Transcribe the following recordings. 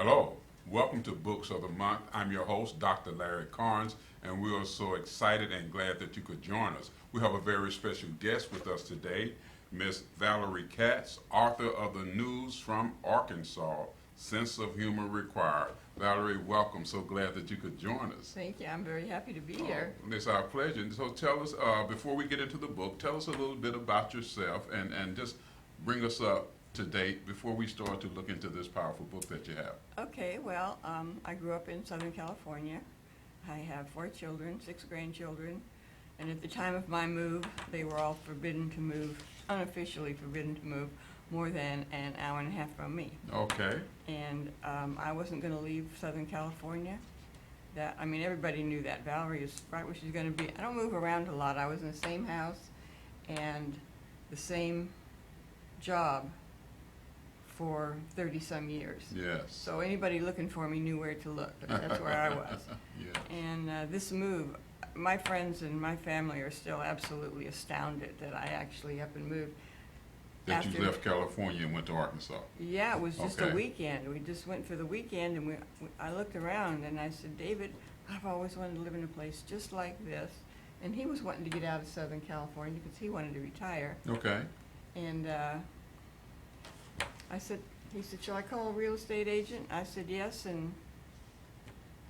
Hello, welcome to Books of the Month. I'm your host, Dr. Larry Carnes, and we are so excited and glad that you could join us. We have a very special guest with us today, Miss Valerie Katz, author of the news from Arkansas, Sense of Humor Required. Valerie, welcome. So glad that you could join us. Thank you. I'm very happy to be here. It's our pleasure. So tell us, before we get into the book, tell us a little bit about yourself and just bring us up to date before we start to look into this powerful book that you have. Okay, well, I grew up in Southern California. I have 4 children, 6 grandchildren, and at the time of my move, they were all forbidden to move, unofficially forbidden to move, more than an hour and a half from me. Okay. And I wasn't going to leave Southern California. Everybody knew that. Valerie is right where she's going to be. I don't move around a lot. I was in the same house and the same job for 30-some years. Yes. So anybody looking for me knew where to look. That's where I was. Yes. And this move, my friends and my family are still absolutely astounded that I actually up and moved. That you left California and went to Arkansas. Yeah, it was just Okay. a weekend. We just went for the weekend, and I looked around, and I said, David, I've always wanted to live in a place just like this. And he was wanting to get out of Southern California because he wanted to retire. Okay. And he said, shall I call a real estate agent? I said, yes, and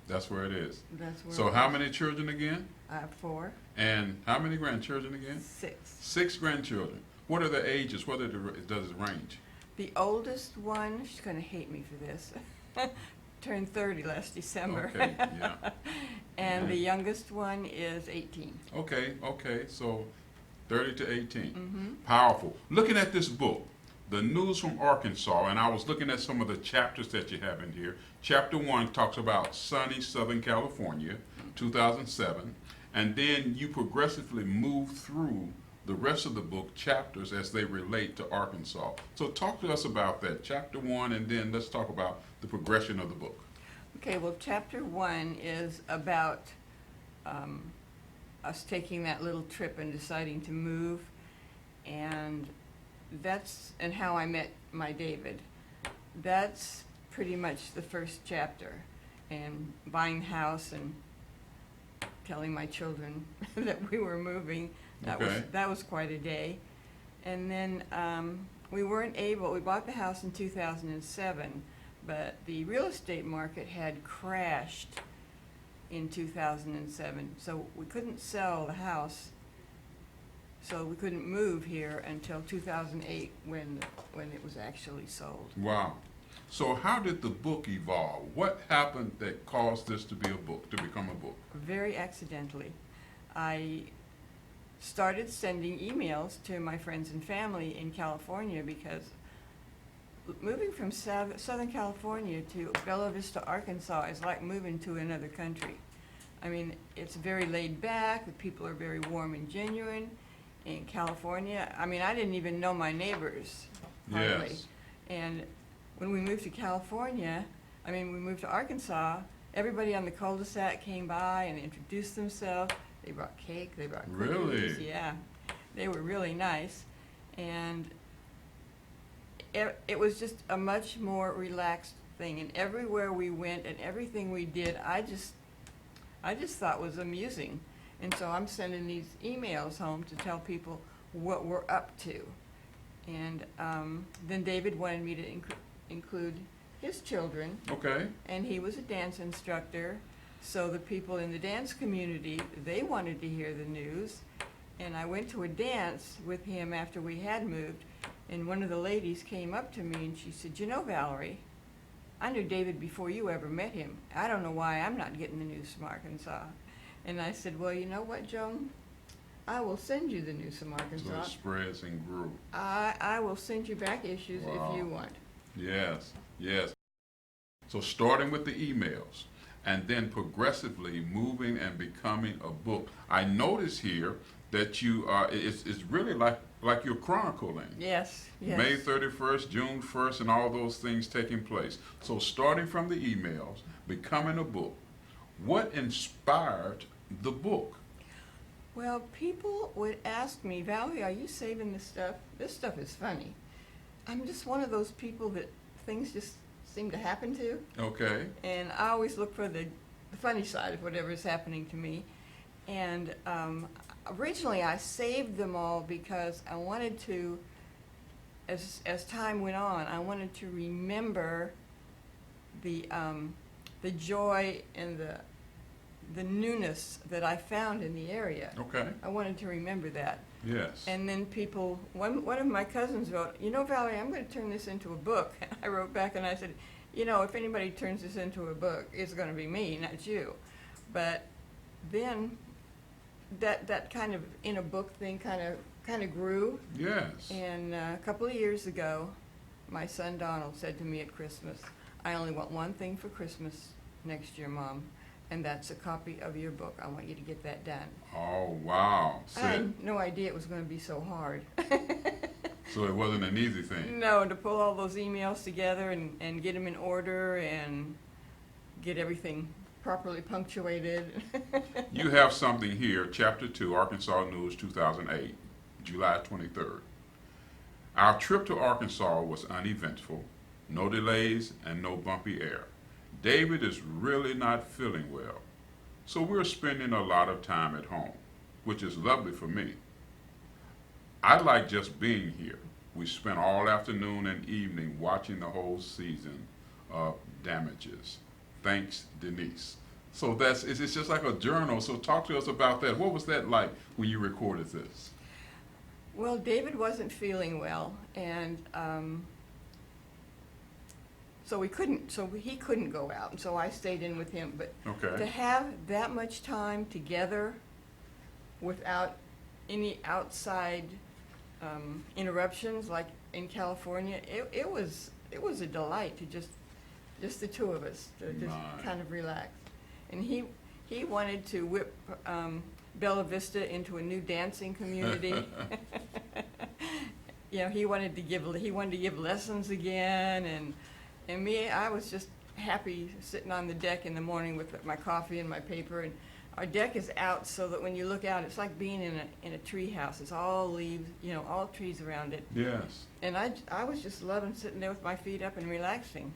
That's where it is. that's where So it how was. many children again? I have 4. And how many grandchildren again? 6. 6 grandchildren. What are the ages? What does it range? The oldest one, she's going to hate me for this, turned 30 last December. Okay, yeah. And the youngest one is 18. Okay, so 30 to 18. Mm-hmm. Powerful. Looking at this book, The News from Arkansas, and I was looking at some of the chapters that you have in here. Chapter 1 talks about sunny Southern California, 2007, and then you progressively move through the rest of the book chapters as they relate to Arkansas. So talk to us about that, chapter 1, and then let's talk about the progression of the book. Okay, well, chapter 1 is about us taking that little trip and deciding to move, and how I met my David. That's pretty much the first chapter, and buying the house and telling my children that we were moving. That was quite a day. And then we bought the house in 2007, but the real estate market had crashed in 2007, so we couldn't sell the house, so we couldn't move here until 2008 when it was actually sold. Wow. So how did the book evolve? What happened that caused this to be a book, to become a book? Very accidentally. I started sending emails to my friends and family in California because moving from Southern California to Bella Vista, Arkansas is like moving to another country. I mean, it's very laid back, the people are very warm and genuine. In California, I didn't even know my neighbors, hardly. Yes. And when we moved to California, we moved to Arkansas, everybody on the cul-de-sac came by and introduced themselves. They brought cake, they brought cookies. Really? Yeah, they were really nice. And it was just a much more relaxed thing. And everywhere we went and everything we did, I just thought was amusing. And so I'm sending these emails home to tell people what we're up to. And then David wanted me to include his children. Okay. And he was a dance instructor. So the people in the dance community, they wanted to hear the news. And I went to a dance with him after we had moved. And one of the ladies came up to me and she said, you know, Valerie, I knew David before you ever met him. I don't know why I'm not getting the news from Arkansas. And I said, well, you know what, Joan? I will send you the news from Arkansas. So it spreads and grew. I will send you back issues Wow. if you want. Yes. So starting with the emails and then progressively moving and becoming a book. I notice here that you are, it's really like you're chronicling. Yes. May 31st, June 1st, and all those things taking place. So starting from the emails, becoming a book. What inspired the book? Well, people would ask me, Valerie, are you saving this stuff? This stuff is funny. I'm just one of those people that things just seem to happen to. Okay. And I always look for the funny side of whatever is happening to me. And originally I saved them all because I wanted to, as time went on, I wanted to remember the joy and the newness that I found in the area. Okay. I wanted to remember that. Yes. And then people, one of my cousins wrote, you know, Valerie, I'm going to turn this into a book. I wrote back and I said, you know, if anybody turns this into a book, it's going to be me, not you. But then that kind of in a book thing kind of grew. Yes. And a couple of years ago, my son Donald said to me at Christmas, I only want one thing for Christmas next year, Mom, and that's a copy of your book. I want you to get that done. Oh, wow. I had no idea it was going to be so hard. So it wasn't an easy thing. No, to pull all those emails together and get them in order and get everything properly punctuated. You have something here, Chapter 2, Arkansas News 2008, July 23rd. Our trip to Arkansas was uneventful, no delays and no bumpy air. David is really not feeling well, so we're spending a lot of time at home, which is lovely for me. I like just being here. We spent all afternoon and evening watching the whole season of Damages. Thanks, Denise. So it's just like a journal. So talk to us about that. What was that like when you recorded this? Well, David wasn't feeling well, and so he couldn't go out, and so I stayed in with him. But Okay. to have that much time together without any outside interruptions, like in California, it was a delight to just the two of us to just My. kind of relax. And he wanted to whip Bella Vista into a new dancing community. You know, he wanted to give lessons again, and me, I was just happy sitting on the deck in the morning with my coffee and my paper. And our deck is out so that when you look out, it's like being in a tree house. It's all leaves, you know, all trees around it. Yes. And I was just loving sitting there with my feet up and relaxing.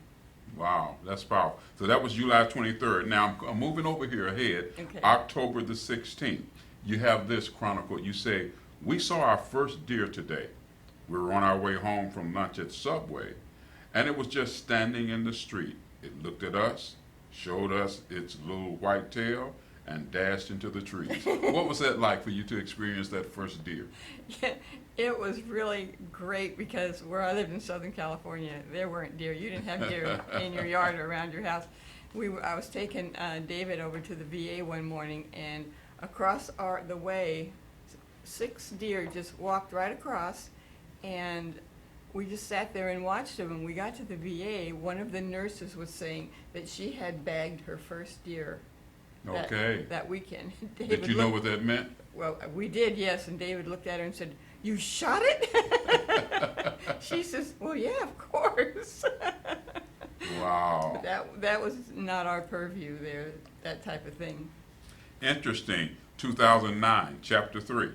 Wow, that's powerful. So that was July 23rd. Now I'm moving over here ahead. Okay. October the 16th. You have this chronicle. You say, we saw our first deer today. We were on our way home from lunch at Subway, and it was just standing in the street. It looked at us, showed us its little white tail, and dashed into the trees. What was that like for you to experience that first deer? Yeah, it was really great because where I lived in Southern California, there weren't deer. You didn't have deer in your yard or around your house. I was taking David over to the VA one morning, and across the way, 6 deer just walked right across, and we just sat there and watched them. And we got to the VA, one of the nurses was saying that she had bagged her first deer Okay. that weekend. Did you know what that meant? Well, we did, yes, and David looked at her and said, "You shot it?" She says, "Well, yeah, of course." Wow. That was not our purview there, that type of thing. Interesting. 2009, Chapter 3.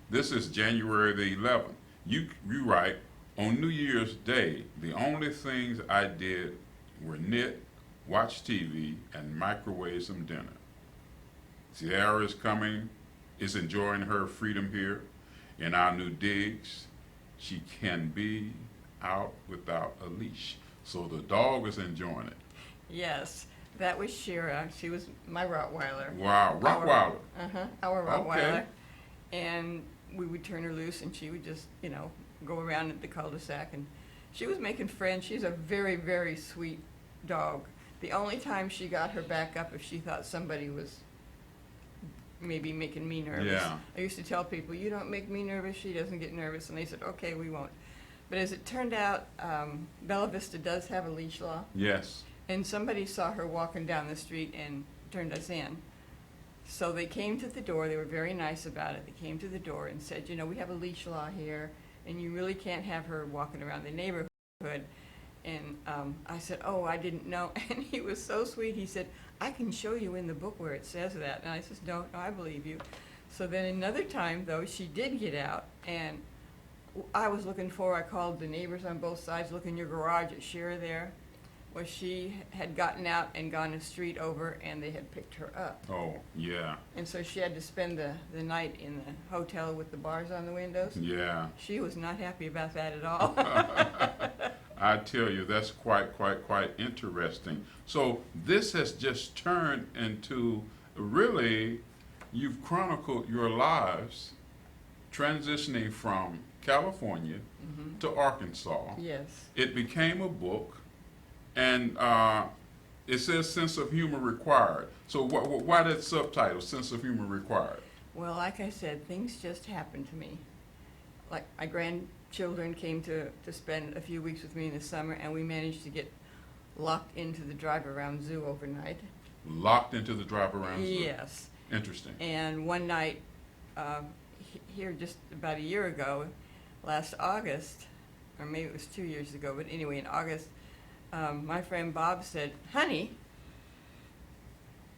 This is January the 11th. You write, on New Year's Day, the only things I did were knit, watch TV, and microwave some dinner. Sierra is enjoying her freedom here in our new digs. She can be out without a leash. So the dog is enjoying it. Yes, that was Shira. She was my Rottweiler. Wow, Rottweiler. Our Rottweiler. Okay. And we would turn her loose, and she would just, you know, go around at the cul-de-sac. And she was making friends. She's a very, very sweet dog. The only time she got her back up if she thought somebody was maybe making me nervous. Yeah. I used to tell people, you don't make me nervous, she doesn't get nervous. And they said, okay, we won't. But as it turned out, Bella Vista does have a leash law. Yes. And somebody saw her walking down the street and turned us in. So they came to the door. They were very nice about it. They came to the door and said, you know, we have a leash law here, and you really can't have her walking around the neighborhood. And I said, oh, I didn't know. And he was so sweet. He said, I can show you in the book where it says that. And I said, no, I believe you. So then another time, though, she did get out. And I was I called the neighbors on both sides, look in your garage at Shira there. Well, she had gotten out and gone a street over, and they had picked her up. Oh, yeah, And so she had to spend the night in the hotel with the bars on the windows. yeah. She was not happy about that at all. I tell you, that's quite interesting. So this has just turned into, really, you've chronicled your lives transitioning from California Mhm. to Arkansas. Yes. It became a book, and it says sense of humor required. So why that subtitle, sense of humor required? Well, like I said, things just happened to me. Like my grandchildren came to spend a few weeks with me in the summer, and we managed to get locked into the drive-around zoo overnight. Locked into the drive-around zoo. Yes. Interesting. And one night, here just about a year ago, last August, or maybe it was 2 years ago, but anyway, in August, my friend Bob said, "Honey,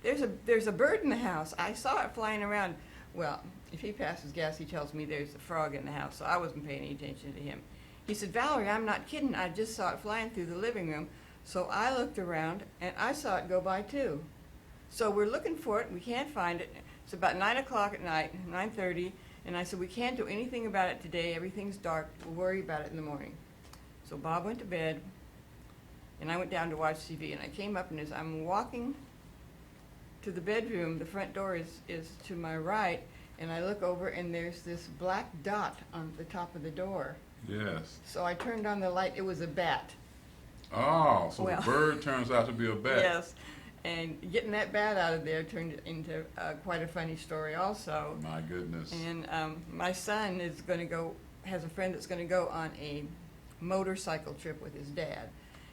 there's a bird in the house. I saw it flying around." Well, if he passes gas, he tells me there's a frog in the house, so I wasn't paying any attention to him. He said, "Valerie, I'm not kidding. I just saw it flying through the living room." So I looked around, and I saw it go by too. So we're looking for it, we can't find it. It's about 9 o'clock at night, 9:30, and I said, "We can't do anything about it today. Everything's dark. We'll worry about it in the morning." So Bob went to bed, and I went down to watch TV, and I came up, and as I'm walking to the bedroom, the front door is to my right, and I look over, and there's this black dot on the top of the door. Yes. So I turned on the light. It was a bat. Oh, so Well, the bird turns out to be a bat. Yes, and getting that bat out of there turned into quite a funny story also. My goodness. And my son is going to go, has a friend that's going to go on a motorcycle trip with his dad.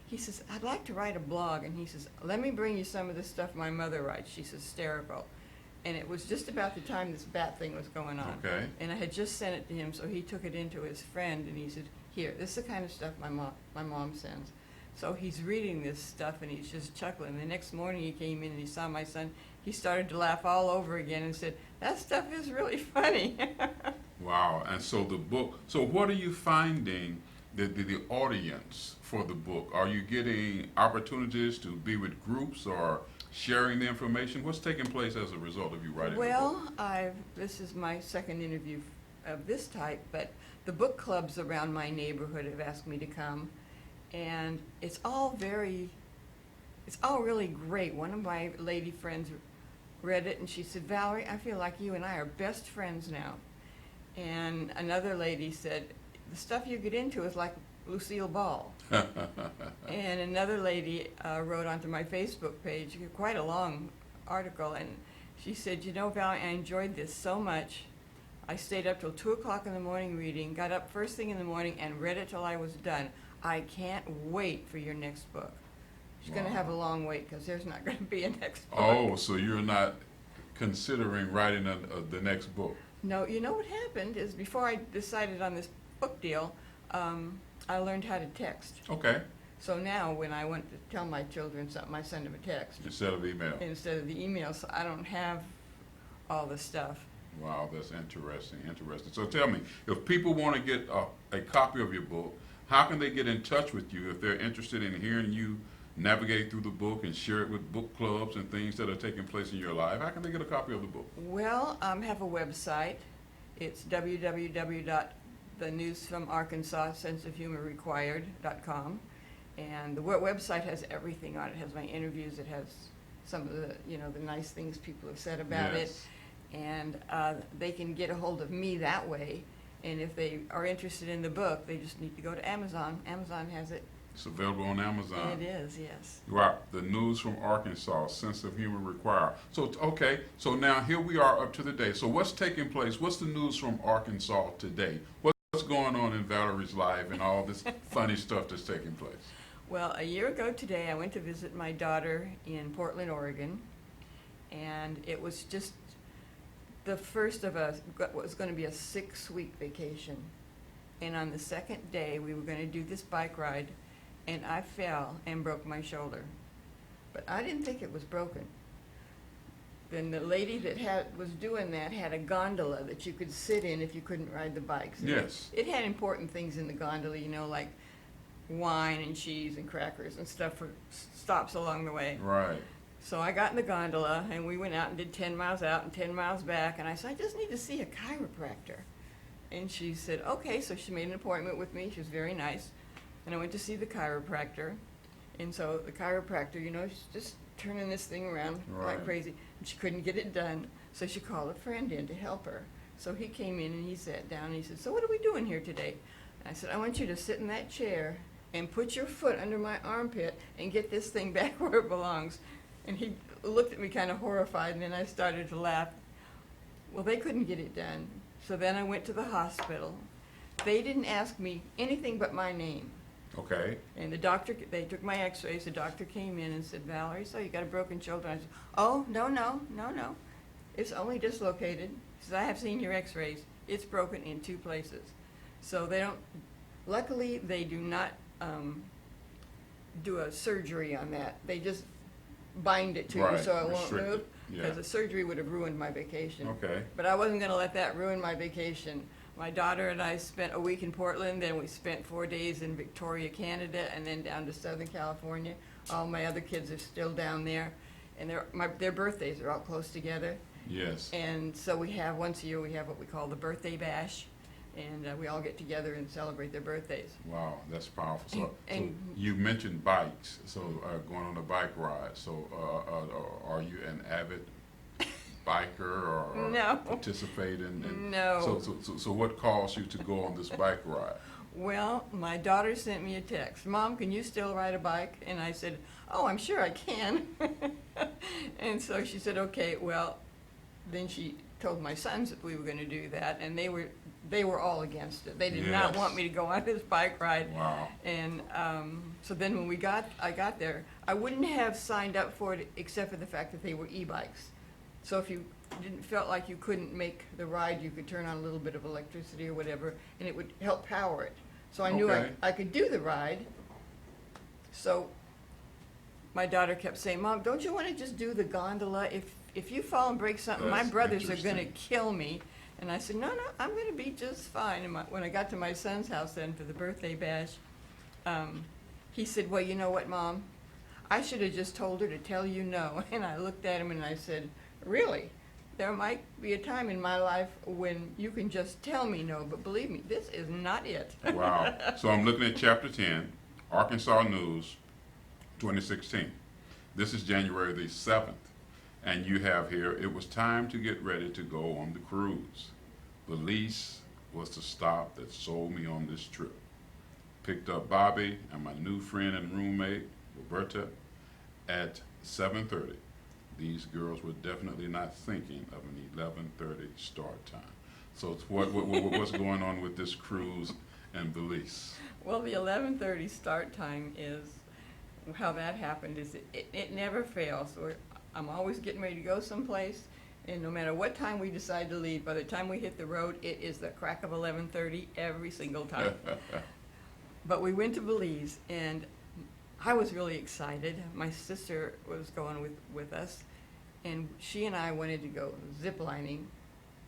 He says, "I'd like to write a blog," and he says, "Let me bring you some of the stuff my mother writes." She's hysterical. And it was just about the time this bat thing was going on. Okay. And I had just sent it to him, so he took it into his friend, and he said, "Here, this is the kind of stuff my mom sends." So he's reading this stuff, and he's just chuckling. The next morning he came in and he saw my son. He started to laugh all over again and said, "That stuff is really funny." Wow. And so the book, so what are you finding the audience for the book? Are you getting opportunities to be with groups or sharing the information? What's taking place as a result of you writing the book? Well, this is my second interview of this type, but the book clubs around my neighborhood have asked me to come, and it's all really great. One of my lady friends read it, and she said, "Valerie, I feel like you and I are best friends now." And another lady said, "The stuff you get into is like Lucille Ball." And another lady wrote onto my Facebook page, quite a long article, and she said, "You know, Valerie, I enjoyed this so much. I stayed up till 2 o'clock in the morning reading, got up first thing in the morning and read it till I was done. I can't wait for your next book." She's going to Wow. have a long wait because there's not going to be a next book. Oh, so you're not considering writing the next book? No, you know what happened is before I decided on this book deal, I learned how to text. Okay. So now when I want to tell my children something, I send them a text Instead of email. instead of the email, so I don't have all the stuff. Wow, that's interesting. So tell me, if people want to get a copy of your book, how can they get in touch with you if they're interested in hearing you navigate through the book and share it with book clubs and things that are taking place in your life? How can they get a copy of the book? Well, I have a website. It's www.thenewsfromarkansassenseofhumorrequired.com, and the website has everything on it. It has my interviews. It has some of the the nice things people have said about it, Yes. and they can get a hold of me that way. And if they are interested in the book, they just need to go to Amazon. Amazon has it. It's available on Amazon. It is, yes. Wow, the news from Arkansas, sense of humor required. So, okay, so now here we are up to the day. So what's taking place? What's the news from Arkansas today? What's going on in Valerie's life and all this funny stuff that's taking place? Well, a year ago today, I went to visit my daughter in Portland, Oregon, and it was just the first of what was going to be a 6-week vacation. And on the second day, we were going to do this bike ride, and I fell and broke my shoulder. But I didn't think it was broken. Then the lady that was doing that had a gondola that you could sit in if you couldn't ride the bikes. Yes. It had important things in the gondola, like wine and cheese and crackers and stuff for stops along the way. Right. So I got in the gondola, and we went out and did 10 miles out and 10 miles back, and I said, I just need to see a chiropractor. And she said, okay, so she made an appointment with me. She was very nice. And I went to see the chiropractor. And so the chiropractor, you know, she's just turning this thing around Right. like crazy. And she couldn't get it done, so she called a friend in to help her. So he came in and he sat down and he said, so what are we doing here today? And I said, I want you to sit in that chair and put your foot under my armpit and get this thing back where it belongs. And he looked at me kind of horrified, and then I started to laugh. Well, they couldn't get it done. So then I went to the hospital. They didn't ask me anything but my name. Okay. And the doctor, they took my x-rays. The doctor came in and said, Valerie, so you got a broken shoulder? I said, oh, no. It's only dislocated. He said, I have seen your x-rays. It's broken in 2 places. So they don't, luckily they do not do a surgery on that. They just bind it to you Right. so it won't Restrict move. it. Yeah. Because the surgery would have ruined my vacation. Okay. But I wasn't going to let that ruin my vacation. My daughter and I spent a week in Portland, then we spent 4 days in Victoria, Canada, and then down to Southern California. All my other kids are still down there, and their birthdays are all close together. Yes. And so we have, once a year, we have what we call the birthday bash, and we all get together and celebrate their birthdays. Wow, that's powerful. So And- you mentioned bikes, so going on a bike ride. So are you an avid biker or No. participate in? No. So what caused you to go on this bike ride? Well, my daughter sent me a text. Mom, can you still ride a bike? And I said, oh, I'm sure I can. And so she said, okay, well, then she told my sons that we were going to do that, and they were all against it. They did not Yes. want me to go on this bike ride. Wow. And so then when I got there, I wouldn't have signed up for it except for the fact that they were e-bikes. So if you felt like you couldn't make the ride, you could turn on a little bit of electricity or whatever, and it would help power it. So I knew Okay. I could do the ride. So my daughter kept saying, Mom, don't you want to just do the gondola? If you fall and break something, my That's brothers are going to interesting. kill me. And I said, no, I'm going to be just fine. And when I got to my son's house then for the birthday bash, he said, well, you know what, Mom? I should have just told her to tell you no. And I looked at him and I said, really? There might be a time in my life when you can just tell me no, but believe me, this is not it. Wow. So I'm looking at chapter 10, Arkansas News, 2016. This is January the 7th. And you have here, it was time to get ready to go on the cruise. The lease was the stop that sold me on this trip. Picked up Bobby and my new friend and roommate, Roberta, at 7:30. These girls were definitely not thinking of an 11:30 start time. So it's what's going on with this cruise and the lease? Well, the 11:30 start time is, how that happened is it never fails. I'm always getting ready to go someplace, and no matter what time we decide to leave, by the time we hit the road, it is the crack of 11:30 every single time. But we went to Belize, and I was really excited. My sister was going with us, and she and I wanted to go zip lining.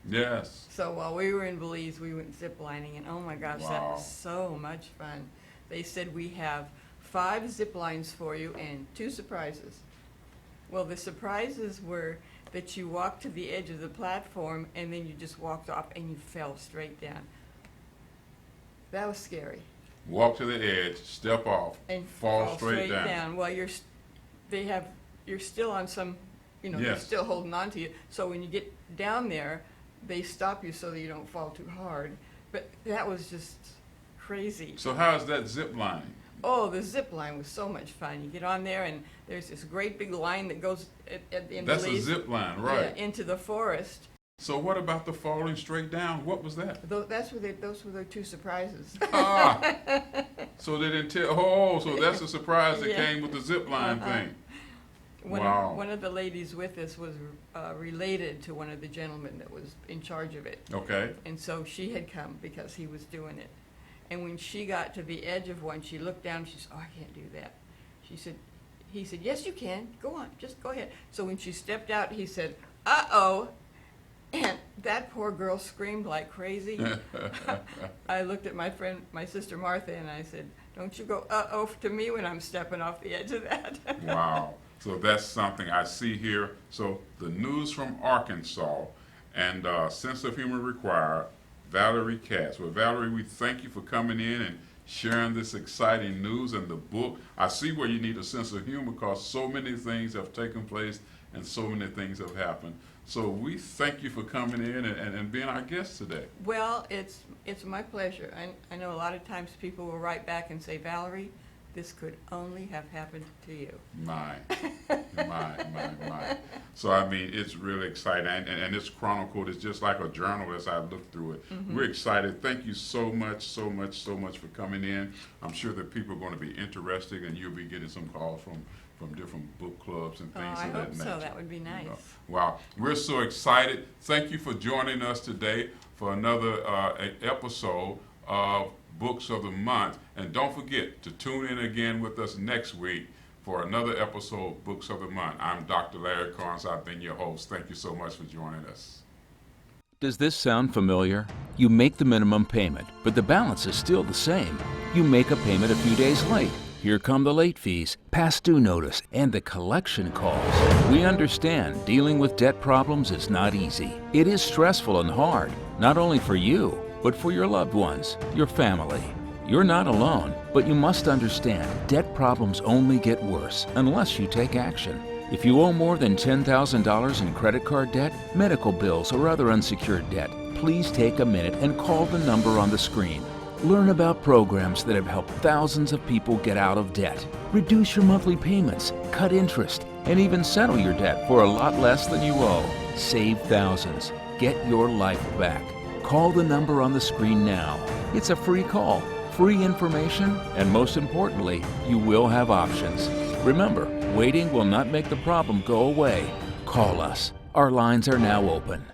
Yes. So while we were in Belize, we went zip lining, and oh my gosh, that Wow. was so much fun. They said we have 5 zip lines for you and 2 surprises. Well, the surprises were that you walked to the edge of the platform and then you just walked off and you fell straight down. That was scary. Walk to the edge, step off, And fall straight down. Well, you're still on some, they're Yes. still holding on to you. So when you get down there, they stop you so that you don't fall too hard. But that was just crazy. So how's that zip lining? Oh, the zip line was so much fun. You get on there and there's this great big line that goes in That's a Belize, zip line, right? yeah, into the forest. So what about the falling straight down? What was that? Those were their 2 surprises. Ah, so they didn't tell. Oh, so that's a surprise that Yeah. came with the zip line thing. One Wow. of the ladies with us was related to one of the gentlemen that was in charge of it. Okay. And so she had come because he was doing it. And when she got to the edge of one, she looked down and she said, oh, I can't do that. He said, yes, you can. Go on. Just go ahead. So when she stepped out, he said, uh-oh. And That poor girl screamed like crazy. I looked at my friend, my sister Martha, and I said, "Don't you go uh-oh to me when I'm stepping off the edge of that." Wow. So that's something I see here. So the news from Arkansas and sense of humor required, Valerie Katz. Well, Valerie, we thank you for coming in and sharing this exciting news and the book. I see where you need a sense of humor because so many things have taken place and so many things have happened. So we thank you for coming in and being our guest today. Well, it's my pleasure. I know a lot of times people will write back and say, "Valerie, this could only have happened to you." My. So, I mean, it's really exciting. And it's chronicled. It's just like a journal as I look through it. We're excited. Thank you so much for coming in. I'm sure that people are going to be interested, and you'll be getting some calls from different book clubs and things I of that hope nature. so. That would be nice. Wow. We're so excited. Thank you for joining us today for another episode of Books of the Month. And don't forget to tune in again with us next week for another episode of Books of the Month. I'm Dr. Larry Carnes. I've been your host. Thank you so much for joining us. Does this sound familiar? You make the minimum payment, but the balance is still the same. You make a payment a few days late. Here come the late fees, past due notice, and the collection calls. We understand dealing with debt problems is not easy. It is stressful and hard, not only for you, but for your loved ones, your family. You're not alone, but you must understand debt problems only get worse unless you take action. If you owe more than $10,000 in credit card debt, medical bills, or other unsecured debt, please take a minute and call the number on the screen. Learn about programs that have helped thousands of people get out of debt. Reduce your monthly payments, cut interest, and even settle your debt for a lot less than you owe. Save thousands. Get your life back. Call the number on the screen now. It's a free call, free information, and most importantly, you will have options. Remember, waiting will not make the problem go away. Call us. Our lines are now open.